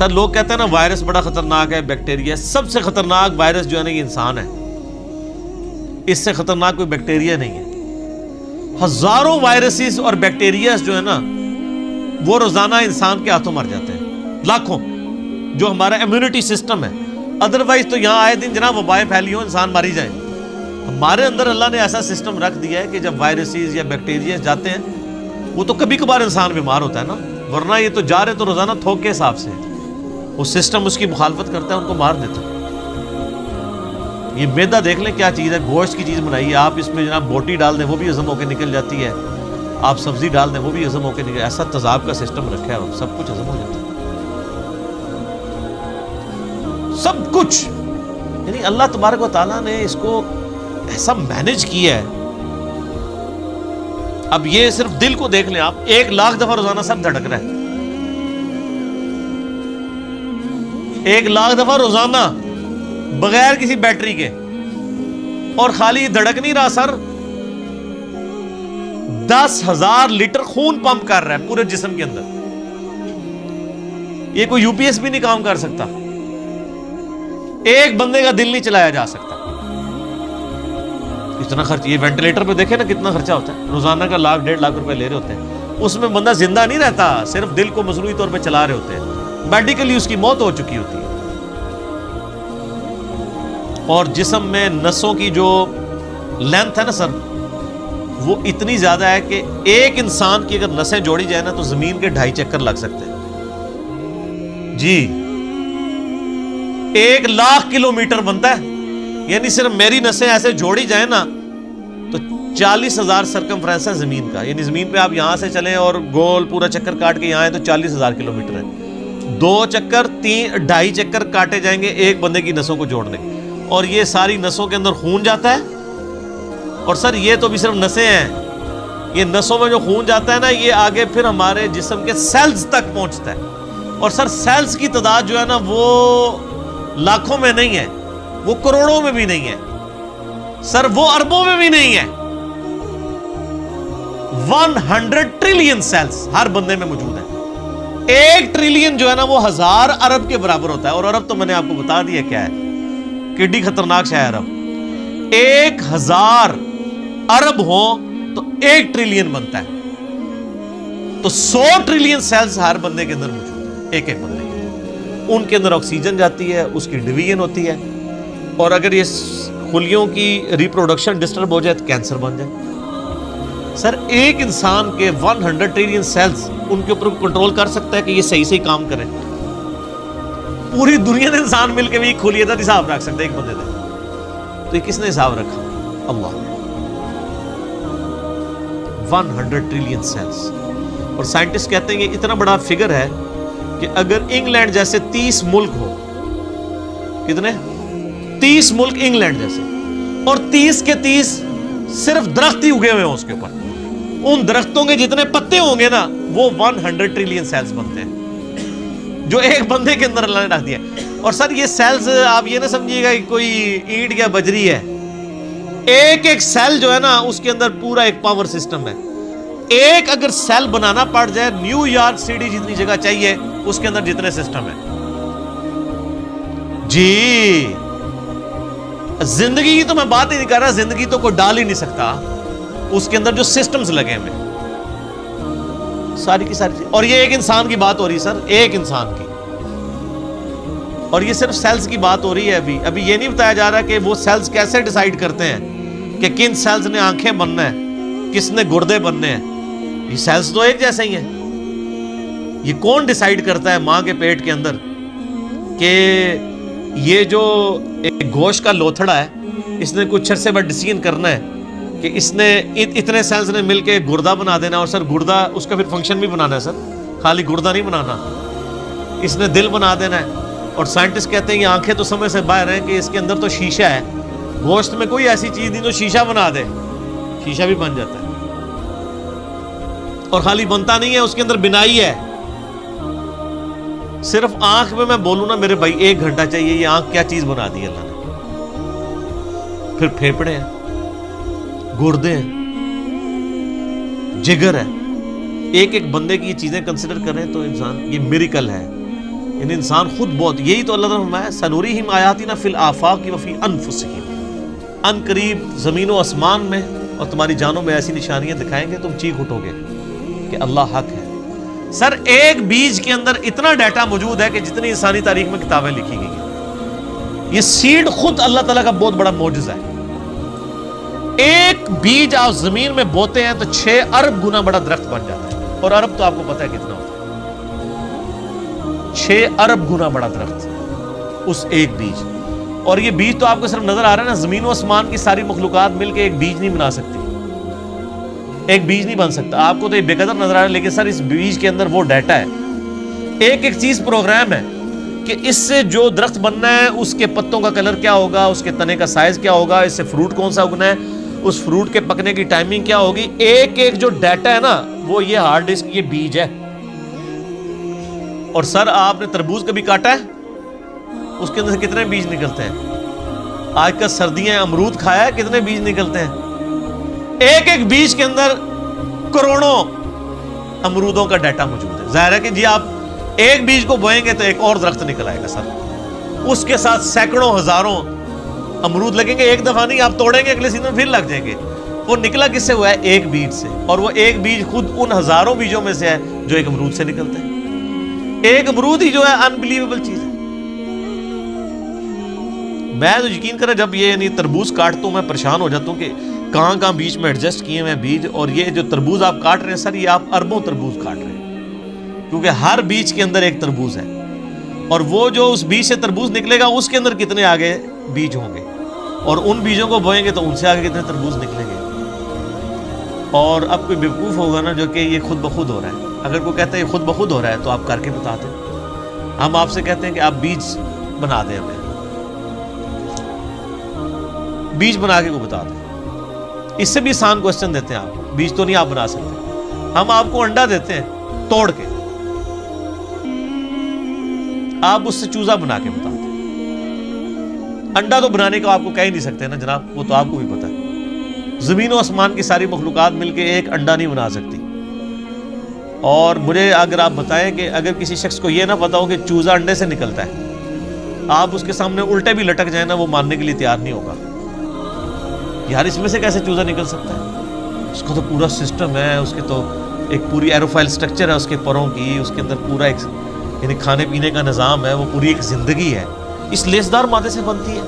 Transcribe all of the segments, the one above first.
سر لوگ کہتے ہیں نا وائرس بڑا خطرناک ہے، بیکٹیریا، سب سے خطرناک وائرس جو ہے نا یہ انسان ہے، اس سے خطرناک کوئی بیکٹیریا نہیں ہے۔ ہزاروں وائرسز اور بیکٹیریاز جو ہے نا وہ روزانہ انسان کے ہاتھوں مر جاتے ہیں، لاکھوں، جو ہمارا امیونٹی سسٹم ہے۔ ادروائز تو یہاں آئے دن جناب وبائیں پھیلی ہوں، انسان ماری جائیں۔ ہمارے اندر اللہ نے ایسا سسٹم رکھ دیا ہے کہ جب وائرسز یا بیکٹیریا جاتے ہیں وہ تو کبھی کبھار انسان بیمار ہوتا ہے نا، ورنہ یہ تو جا رہے تو روزانہ تھوک کے حساب سے، وہ سسٹم اس کی مخالفت کرتا ہے، ان کو مار دیتا ہے۔ یہ میدا دیکھ لیں کیا چیز ہے، گوشت کی چیز بنائی ہے، آپ اس میں جناب بوٹی ڈال دیں وہ بھی ہضم ہو کے نکل جاتی ہے، آپ سبزی ڈال دیں وہ بھی ہضم ہو کے نکل، ایسا تیزاب کا سسٹم رکھا ہے اور سب کچھ ہضم ہو جاتا ہے، سب کچھ۔ یعنی اللہ تبارک و تعالیٰ نے اس کو ایسا مینج کیا ہے۔ اب یہ صرف دل کو دیکھ لیں آپ، 1,00,000 دفعہ روزانہ سب دھڑک رہا ہے، 1,00,000 دفعہ روزانہ بغیر کسی بیٹری کے، اور خالی دھڑک نہیں رہا سر، 10,000 لیٹر خون پمپ کر رہا ہے پورے جسم کے اندر۔ یہ کوئی یو پی ایس بھی نہیں کام کر سکتا، ایک بندے کا دل نہیں چلایا جا سکتا۔ اتنا خرچ، یہ وینٹیلیٹر پہ دیکھیں نا کتنا خرچہ ہوتا ہے، روزانہ کا 1,00,000 1.5 لاکھ روپے لے رہے ہوتے ہیں، اس میں بندہ زندہ نہیں رہتا، صرف دل کو مصنوعی طور پہ چلا رہے ہوتے ہیں، میڈیکلی اس کی موت ہو چکی ہوتی ہے۔ اور جسم میں نسوں کی جو لینتھ ہے نا سر وہ اتنی زیادہ ہے کہ ایک انسان کی اگر نسیں جوڑی جائے نا تو زمین کے 2.5 چکر لگ سکتے ہیں جی، 1,00,000 کلومیٹر بنتا ہے، یعنی صرف میری نسیں ایسے جوڑی جائیں نا تو 40,000 سرکمفرنس ہے زمین کا، یعنی زمین پہ آپ یہاں سے چلیں اور گول پورا چکر کاٹ کے یہاں آئے تو 40,000 کلومیٹر ہے، 2 چکر 2.5 چکر کاٹے جائیں گے ایک بندے کی نسوں کو جوڑنے، اور یہ ساری نسوں کے اندر خون جاتا ہے، اور سر یہ تو بھی صرف نسیں ہیں، یہ نسوں میں جو خون جاتا ہے نا یہ آگے پھر ہمارے جسم کے سیلز تک پہنچتا ہے، اور سر سیلز کی تعداد جو ہے نا وہ لاکھوں میں نہیں ہے، وہ کروڑوں میں بھی نہیں ہے سر، وہ اربوں میں بھی نہیں ہے، 100 ٹریلین سیلز ہر بندے میں موجود ہے، 1 ٹریلین جو ہے نا وہ 1000 ارب کے برابر ہوتا ہے، اور ارب تو میں نے آپ کو بتا دیا کیا ہے، کڈی خطرناک شے ہے ارب۔ 1000 ارب ہوں تو 1 ٹریلین بنتا ہے، تو 100 ٹریلین سیلز ہر بندے کے اندر موجود ہے، ایک ایک بندے کے اندر، ان کے اندر آکسیجن جاتی ہے، اس کی ڈویژن ہوتی ہے، اور اگر یہ خلیوں کی ریپروڈکشن ڈسٹرب ہو جائے تو کینسر بن جائے۔ سر ایک انسان کے 100 ٹریلین سیلز ان کے اوپر کنٹرول کر سکتا ہے کہ یہ صحیح صحیح کام کریں؟ پوری دنیا نے انسان مل کے بھی کھلیے تھا حساب رکھ سکتے ایک بندے نے، تو یہ کس نے حساب رکھا؟ اللہ نے۔ 100 ٹریلین سیلز، اور سائنٹسٹ کہتے ہیں کہ اتنا بڑا فگر ہے کہ اگر انگلینڈ جیسے 30 ملک ہو، کتنے 30 ملک انگلینڈ جیسے، اور 30 کے 30 صرف درخت ہی اگے ہوئے ہوں اس کے اوپر، ان درختوں کے جتنے پتے ہوں گے نا وہ 100 ٹریلین سیلز بنتے ہیں جو ایک بندے کے اندر اللہ نے رکھ دیا۔ اور سر یہ سیلز آپ یہ نہ سمجھیے گا کہ کوئی اینٹ یا بجری ہے، ایک ایک سیل جو ہے نا اس کے اندر پورا ایک پاور سسٹم ہے، ایک اگر سیل بنانا پڑ جائے نیو یارک سٹی جتنی جگہ چاہیے اس کے اندر جتنے سسٹم ہے جی۔ زندگی کی تو میں بات ہی نہیں کر رہا، زندگی تو کوئی ڈال ہی نہیں سکتا، اس کے اندر جو سسٹمز لگے ہوئے ساری کی ساری چیز، اور یہ ایک انسان کی بات ہو رہی ہے سر، ایک انسان کی، اور یہ صرف سیلز کی بات ہو رہی ہے۔ ابھی یہ نہیں بتایا جا رہا کہ وہ سیلز کیسے ڈیسائیڈ کرتے ہیں کہ کن سیلز نے آنکھیں بننا ہے، کس نے گردے بننے ہیں، یہ سیلز تو ایک جیسے ہی ہیں۔ یہ کون ڈیسائیڈ کرتا ہے ماں کے پیٹ کے اندر کہ یہ جو ایک گوشت کا لوتھڑا ہے اس نے کچھ عرصے بعد ڈیسیژن کرنا ہے کہ اس نے اتنے سیلز نے مل کے گردہ بنا دینا، اور سر گردہ اس کا پھر فنکشن بھی بنانا ہے سر، خالی گردہ نہیں بنانا، اس نے دل بنا دینا ہے۔ اور سائنٹسٹ کہتے ہیں یہ آنکھیں تو سمجھ سے باہر ہیں کہ اس کے اندر تو شیشہ ہے، گوشت میں کوئی ایسی چیز نہیں جو شیشہ بنا دے، شیشہ بھی بن جاتا ہے، اور خالی بنتا نہیں ہے اس کے اندر بنائی ہے۔ صرف آنکھ میں بولوں نا میرے بھائی 1 گھنٹہ چاہیے، یہ آنکھ کیا چیز بنا دی اللہ نے، پھر پھیپڑے ہیں، گردے ہیں، جگر ہے، ایک ایک بندے کی یہ چیزیں کنسیڈر کریں تو انسان یہ میریکل ہے، یعنی انسان خود بہت، یہی تو اللہ تعالیٰ نے فرمایا سنوریہم آیاتنا فی الآفاق وفی انفسہم، ان قریب زمین و آسمان میں اور تمہاری جانوں میں ایسی نشانیاں دکھائیں گے تم چیخ اٹھو گے کہ اللہ حق ہے۔ سر ایک بیج کے اندر اتنا ڈیٹا موجود ہے کہ جتنی انسانی تاریخ میں کتابیں لکھی گئی ہیں۔ یہ سیڈ خود اللہ تعالیٰ کا بہت بڑا معجزہ ہے۔ ایک بیج آپ زمین میں بوتے ہیں تو 6 ارب گنا بڑا درخت بن جاتا ہے، اور ارب تو آپ کو پتہ ہے کتنا ہوتا ہے، 6 ارب گنا بڑا درخت اس ایک بیج۔ اور یہ بیج تو آپ کو صرف نظر آ رہا ہے نا، زمین و آسمان کی ساری مخلوقات مل کے ایک بیج نہیں بنا سکتی، ایک بیج نہیں بن سکتا۔ آپ کو تو یہ بے قدر نظر آ رہا ہے، لیکن سر اس بیج کے اندر وہ ڈیٹا ہے، ایک ایک چیز پروگرام ہے کہ اس سے جو درخت بننا ہے اس کے پتوں کا کلر کیا ہوگا، اس کے تنے کا سائز کیا ہوگا، اس سے فروٹ کون سا اگنا ہے، اس فروٹ کے پکنے کی ٹائمنگ کیا ہوگی، ایک ایک جو ڈیٹا ہے نا وہ یہ ہارڈ ڈسک، یہ بیج ہے۔ اور سر آپ نے تربوز کبھی کاٹا ہے؟ اس کے اندر سے کتنے بیج نکلتے ہیں؟ آج کل سردیاں امرود کھایا ہے، کتنے بیج نکلتے ہیں؟ ایک ایک بیج کے اندر کروڑوں امرودوں کا ڈیٹا موجود ہے۔ ظاہر ہے کہ جی آپ ایک بیج کو بوئیں گے تو ایک اور درخت نکل آئے گا سر، اس کے ساتھ سینکڑوں ہزاروں امرود لگیں گے، ایک دفعہ نہیں، آپ توڑیں گے اگلے سیزن میں پھر لگ جائیں گے۔ وہ نکلا کس سے ہوا ہے؟ ایک بیج سے، اور وہ ایک بیج خود ان ہزاروں بیجوں میں سے ہے جو ایک امرود سے نکلتے ہیں۔ ایک امرود ہی جو ہے انبلیویبل چیز ہے۔ میں تو یقین کریں جب یہ یعنی تربوز کاٹتا ہوں میں پریشان ہو جاتا ہوں کہ کہاں کہاں بیچ میں ایڈجسٹ کیے ہوئے بیج، اور یہ جو تربوز آپ کاٹ رہے ہیں سر، یہ آپ اربوں تربوز کاٹ رہے ہیں، کیونکہ ہر بیج کے اندر ایک تربوز ہے، اور وہ جو اس بیج سے تربوز نکلے گا اس کے اندر کتنے آگے بیج ہوں گے، اور ان بیجوں کو بوئیں گے تو ان سے آگے کتنے تربوز نکلیں گے۔ اور اب کوئی بیوقوف ہوگا نا جو کہ یہ خود بخود ہو رہا ہے، اگر کوئی کہتا ہے یہ خود بخود ہو رہا ہے تو آپ کر کے بتا دیں۔ ہم آپ سے کہتے ہیں کہ آپ بیج بنا دیں، ہمیں بیج بنا کے کو بتا دیں، اس سے بھی آسان کوسچن دیتے ہیں آپ کو، بیج تو نہیں آپ بنا سکتے، ہم آپ کو انڈا دیتے ہیں توڑ کے، آپ اس سے چوزا بنا کے بتا دیں۔ انڈا تو بنانے کا آپ کو کہہ ہی نہیں سکتے نا جناب، وہ تو آپ کو بھی پتا ہے، زمین و آسمان کی ساری مخلوقات مل کے ایک انڈا نہیں بنا سکتی۔ اور مجھے اگر آپ بتائیں کہ اگر کسی شخص کو یہ نہ پتا ہو کہ چوزا انڈے سے نکلتا ہے، آپ اس کے سامنے الٹے بھی لٹک جائیں نا، وہ ماننے کے لیے تیار نہیں ہوگا۔ یار اس میں سے کیسے چوزا نکل سکتا ہے؟ اس کا تو پورا سسٹم ہے، اس کے تو ایک پوری ایروفائل سٹرکچر ہے اس کے پروں کی، اس کے اندر پورا ایک یعنی کھانے پینے کا نظام ہے، وہ پوری ایک زندگی ہے، اس لیسدار مادے سے بنتی ہے،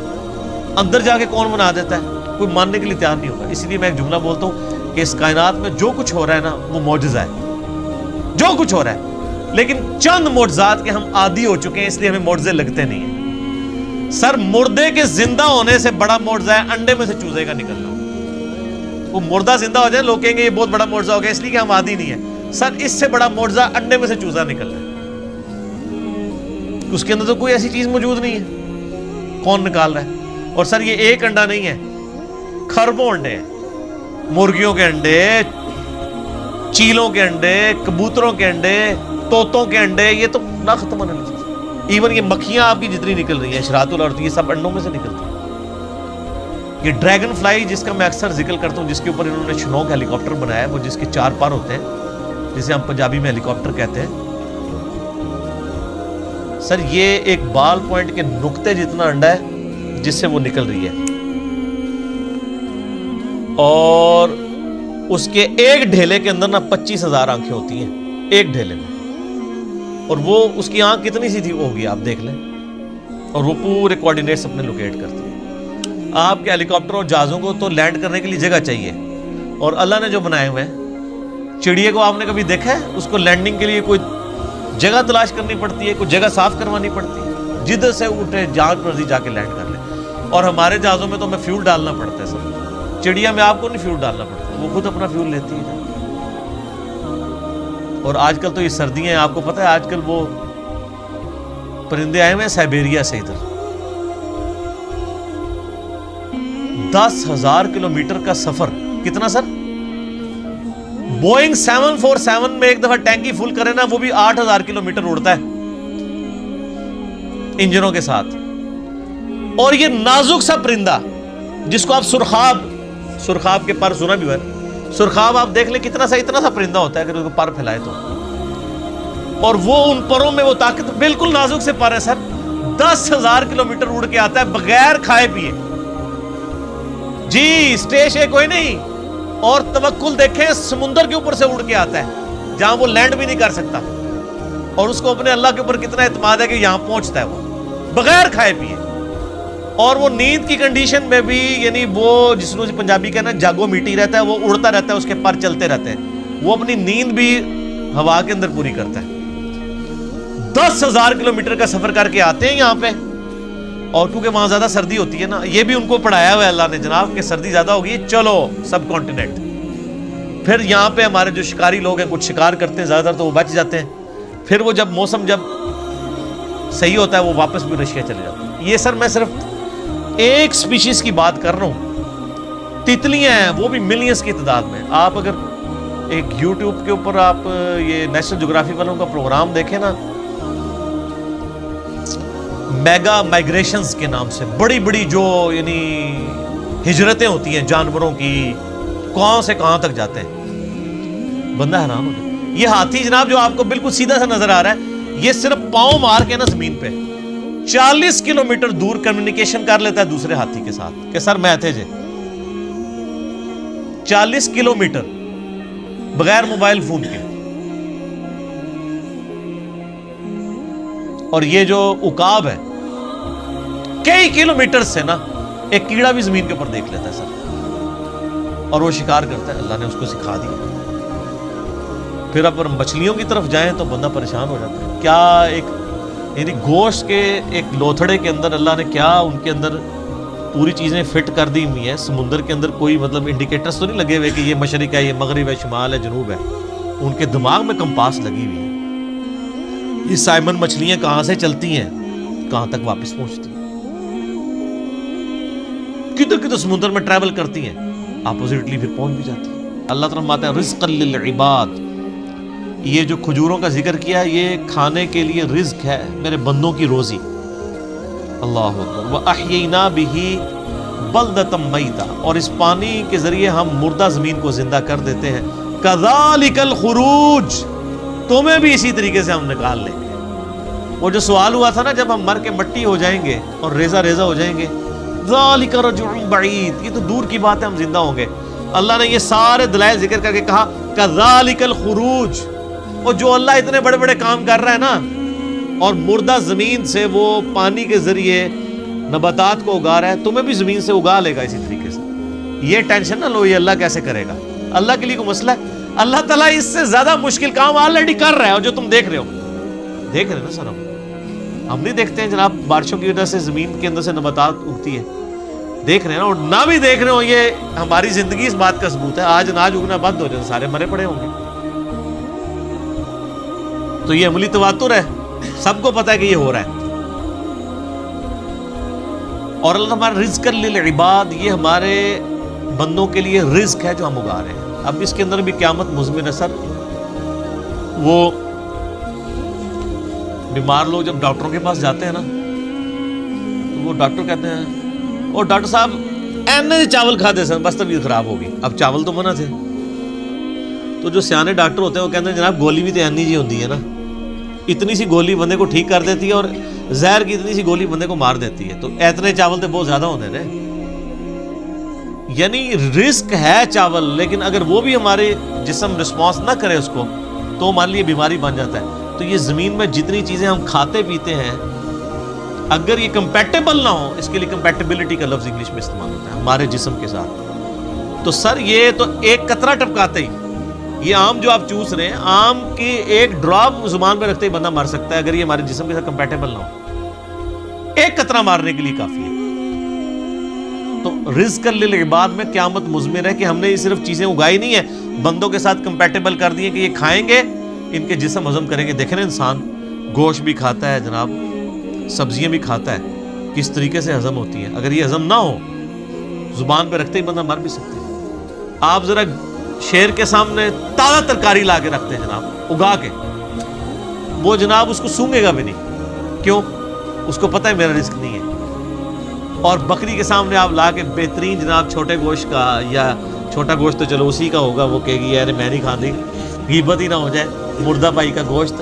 اندر جا کے کون بنا دیتا ہے؟ کوئی ماننے کے لیے تیار نہیں ہوگا۔ اس لیے میں ایک جملہ بولتا ہوں کہ اس کائنات میں جو کچھ ہو رہا ہے نا وہ معجزہ ہے، جو کچھ ہو رہا ہے، لیکن چند معجزات کے ہم عادی ہو چکے ہیں، اس لیے ہمیں معجزے لگتے نہیں ہیں۔ سر مردے کے زندہ ہونے سے بڑا معجزہ ہے انڈے میں سے چوزے کا نکلنا۔ وہ مردہ زندہ ہو جائے، لوگ کہیں گے یہ بہت بڑا معجزہ ہو گیا اس لیے کہ ہم عادی نہیں ہیں۔ سر اس سے بڑا معجزہ انڈے میں سے چوزا نکلنا ہے، اس کے اندر تو کوئی ایسی چیز موجود نہیں ہے، کون نکال رہا ہے؟ اور سر یہ ایک انڈا نہیں ہے، خربوں انڈے ہیں، مرغیوں کے انڈے، چیلوں کے انڈے، کبوتروں کے انڈے، طوطوں کے انڈے، یہ تو نہ ختم ہونے والی چیز۔ ایون یہ مکھیاں آپ کی جتنی نکل رہی ہیں، شراط الارض، یہ سب انڈوں میں سے نکلتی ہیں۔ یہ ڈریگن فلائی جس کا میں اکثر ذکر کرتا ہوں، جس کے اوپر انہوں نے شنوک ہیلی کاپٹر بنایا ہے، وہ جس کے 4 پر ہوتے ہیں، جسے ہم پنجابی میں ہیلی کاپٹر کہتے ہیں۔ سر یہ ایک بال پوائنٹ کے نقطے جتنا انڈا ہے جس سے وہ نکل رہی ہے، اور اس کے ایک ڈھیلے کے اندر نا 25,000 آنکھیں ہوتی ہیں ایک ڈھیلے میں، اور وہ اس کی آنکھ کتنی سی تھی ہوگی آپ دیکھ لیں، اور وہ پورے کوارڈینیٹس اپنے لوکیٹ کرتی ہے۔ آپ کے ہیلی کاپٹر اور جہازوں کو تو لینڈ کرنے کے لیے جگہ چاہیے، اور اللہ نے جو بنائے ہوئے ہیں، چڑیے کو آپ نے کبھی دیکھا ہے؟ اس کو لینڈنگ کے لیے کوئی جگہ تلاش کرنی پڑتی ہے، کوئی جگہ صاف کروانی پڑتی ہے، جدھر سے اٹھے جہاں مرضی جا کے لینڈ کر لیں۔ اور ہمارے جہازوں میں تو ہمیں فیول ڈالنا پڑتا ہے سر، چڑیا میں آپ کو نہیں فیول ڈالنا پڑتا، وہ خود اپنا فیول لیتی ہے۔ اور آج کل تو یہ سردیاں ہیں، آپ کو پتہ ہے آج کل وہ پرندے آئے ہوئے ہیں سائبیریا سے، ادھر 10,000 کلومیٹر کا سفر، کتنا سر؟ بوئنگ 747 میں ایک دفعہ ٹینکی فل کرے نا، وہ بھی 8,000 کلومیٹر اڑتا ہے انجنوں کے ساتھ۔ اور یہ نازک سا پرندہ جس کو آپ سرخاب کے پر سنا بھی ہوا ہے، سرخاب آپ دیکھ لیں کتنا سا اتنا سا پرندہ ہوتا ہے، اگر اس کو پر پھیلائے تو اور وہ ان پروں میں وہ طاقت، بالکل نازک سے پر ہے سر، 10,000 کلومیٹر اڑ کے آتا ہے بغیر کھائے پیے، جی اسٹیش ہے کوئی نہیں. اور توکل دیکھیں، سمندر کے اوپر سے اڑ کے آتا ہے جہاں وہ لینڈ بھی نہیں کر سکتا، اور اس کو اپنے اللہ کے اوپر کتنا اعتماد ہے کہ یہاں پہنچتا ہے وہ بغیر کھائے پیے. اور وہ نیند کی کنڈیشن میں بھی، یعنی وہ جس کو پنجابی کہنا جاگو میٹی رہتا ہے، وہ اڑتا رہتا ہے، اس کے پر چلتے رہتے ہیں، وہ اپنی نیند بھی ہوا کے اندر پوری کرتا ہے. 10,000 کلومیٹر کا سفر کر کے آتے ہیں یہاں پہ، اور کیونکہ وہاں زیادہ سردی ہوتی ہے نا، یہ بھی ان کو پڑھایا ہوا ہے اللہ نے جناب کہ سردی زیادہ ہوگی، چلو سب کانٹیننٹ. پھر یہاں پہ ہمارے جو شکاری لوگ ہیں کچھ شکار کرتے ہیں، زیادہ تر تو وہ بچ جاتے ہیں، پھر وہ جب موسم جب صحیح ہوتا ہے وہ واپس بھی رشیا چلے جاتے ہیں. یہ سر میں صرف ایک سپیشیز کی بات کر رہا ہوں. تتلیاں ہیں وہ بھی ملینز کی تعداد میں. آپ اگر ایک یوٹیوب کے اوپر آپ یہ نیشنل جغرافی والوں کا پروگرام دیکھیں نا، میگا مائگریشنز کے نام سے بڑی بڑی جو یعنی ہجرتیں ہوتی ہیں جانوروں کی، کہاں سے کہاں تک جاتے ہیں، بندہ حیران ہو جاتا ہے. یہ ہاتھی جناب جو آپ کو بالکل سیدھا سا نظر آ رہا ہے، یہ صرف پاؤں مار کے نا زمین پہ 40 کلومیٹر دور کمیونیکیشن کر لیتا ہے دوسرے ہاتھی کے ساتھ کہ سر میں تھے جے. 40 کلومیٹر بغیر موبائل فون کے. اور یہ جو عقاب ہے کئی کلومیٹر سے نا ایک کیڑا بھی زمین کے اوپر دیکھ لیتا ہے سر، اور وہ شکار کرتا ہے. اللہ نے اس کو سکھا دیا. پھر اگر مچھلیوں کی طرف جائیں تو بندہ پریشان ہو جاتا ہے. کیا ایک یعنی گوشت کے ایک لوتھڑے کے اندر اللہ نے کیا ان کے اندر پوری چیزیں فٹ کر دی ہوئی ہیں. سمندر کے اندر کوئی مطلب انڈیکیٹرز تو نہیں لگے ہوئے کہ یہ مشرق ہے، یہ مغرب ہے، شمال ہے، جنوب ہے. ان کے دماغ میں کمپاس لگی ہوئی ہے. یہ سائمن مچھلیاں کہاں سے چلتی ہیں، کہاں تک واپس پہنچتی ہیں، کدھر کدھر سمندر میں ٹریول کرتی ہیں، اپوزٹلی پھر پہنچ بھی جاتی ہیں. اللہ تعالیٰ فرماتا ہے رزقا للعباد. یہ جو کھجوروں کا ذکر کیا یہ کھانے کے لیے رزق ہے، میرے بندوں کی روزی. اللہ اکبر. وَأَحْيَيْنَا بِهِ بَلْدَةً مَيْتًا. اور اس پانی کے ذریعے ہم مردہ زمین کو زندہ کر دیتے ہیں. كَذَلِكَ الْخُرُوجِ. تمہیں بھی اسی طریقے سے ہم نکال لیں گے. وہ جو سوال ہوا تھا نا جب ہم مر کے مٹی ہو جائیں گے اور ریزہ ریزہ ہو جائیں گے، ذَلِكَ رَجْعٌ بَعِيدٌ. یہ تو دور کی بات ہے، ہم زندہ ہوں گے. اللہ نے یہ سارے دلائل ذکر کر کے کہا كَذَلِكَ الْخُرُوجِ. اور جو اللہ اتنے بڑے بڑے کام کر رہا ہے نا، اور مردہ زمین سے وہ پانی کے ذریعے نباتات کو اگا رہا ہے، تمہیں بھی زمین سے اگا لے گا اسی طریقے سے. یہ ٹینشن نہ لو یہ اللہ کیسے کرے گا. اللہ کے لیے کوئی مسئلہ ہے؟ اللہ تعالیٰ اس سے زیادہ مشکل کام آلریڈی کر رہا ہے. اور جو تم دیکھ رہے ہو، دیکھ رہے ہیں نا سر، ہم نہیں دیکھتے ہیں جناب بارشوں کی وجہ سے زمین کے اندر سے نباتات اگتی ہے، دیکھ رہے ہیں نا. اور نہ بھی دیکھ رہے ہو، یہ ہماری زندگی اس بات کا ثبوت ہے. آج اناج اگنا بند ہو جائے سارے مرے پڑے ہوں گے. تو یہ عملی تواتر ہے، سب کو پتا ہے کہ یہ ہو رہا ہے. اور اللہ ہمارا رزق للعباد، یہ ہمارے بندوں کے لیے رزق ہے جو ہم اگا رہے ہیں. اب اس کے اندر بھی قیامت مضمن ہے سر. وہ بیمار لوگ جب ڈاکٹروں کے پاس جاتے ہیں نا، تو وہ ڈاکٹر کہتے ہیں اور ڈاکٹر صاحب اینے چاول کھاتے سن بس طبیعت خراب ہوگی. اب چاول تو منع تھے. تو جو سیانے ڈاکٹر ہوتے ہیں وہ کہتے ہیں جناب گولی بھی تو اینی جی ہوتی ہے نا، اتنی سی گولی بندے کو ٹھیک کر دیتی ہے، اور زہر کی اتنی سی گولی بندے کو مار دیتی ہے. تو اتنے چاول تو بہت زیادہ ہوتے ہیں. یعنی رزق ہے چاول، لیکن اگر وہ بھی ہمارے جسم رسپانس نہ کرے اس کو تو ہمارے لیے بیماری بن جاتا ہے. تو یہ زمین میں جتنی چیزیں ہم کھاتے پیتے ہیں اگر یہ کمپیٹیبل نہ ہو، اس کے لیے کمپیٹیبلٹی کا لفظ انگلش میں استعمال ہوتا ہے ہمارے جسم کے ساتھ. تو سر یہ تو ایک قطرہ ٹپکاتے ہی، یہ آم جو آپ چوس رہے ہیں، آم کی ایک ڈراپ زبان پہ رکھتے ہی بندہ مر سکتا ہے اگر یہ ہمارے جسم کے ساتھ کمپیٹیبل نہ ہو. ایک قطرہ مارنے کے لیے کافی ہے. تو رزق للعباد میں قیامت مضمر ہے کہ ہم نے یہ صرف چیزیں اگائی نہیں ہیں، بندوں کے ساتھ کمپیٹیبل کر دی ہیں کہ یہ کھائیں گے ان کے جسم ہضم کریں گے. دیکھیں نا انسان گوشت بھی کھاتا ہے جناب، سبزیاں بھی کھاتا ہے، کس طریقے سے ہضم ہوتی ہیں. اگر یہ ہضم نہ ہو زبان پہ رکھتے ہی بندہ مر بھی سکتا ہے. آپ ذرا شیر کے سامنے تازہ ترکاری لا کے رکھتے ہیں جناب اگا کے، وہ جناب اس کو سونگے گا بھی نہیں. کیوں؟ اس کو پتہ ہے میرا رزق نہیں ہے. اور بکری کے سامنے آپ لا کے بہترین جناب چھوٹے گوشت کا، یا چھوٹا گوشت تو چلو اسی کا ہوگا، وہ کہے گی یار میں نہیں کھاتی، غیبت ہی نہ ہو جائے، مردہ پائی کا گوشت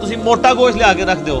ਤੁਸੀਂ ਮੋਟਾ ਗੋਸ਼ਤ ਲਿਆ ਕੇ ਰੱਖ ਦਿਓ,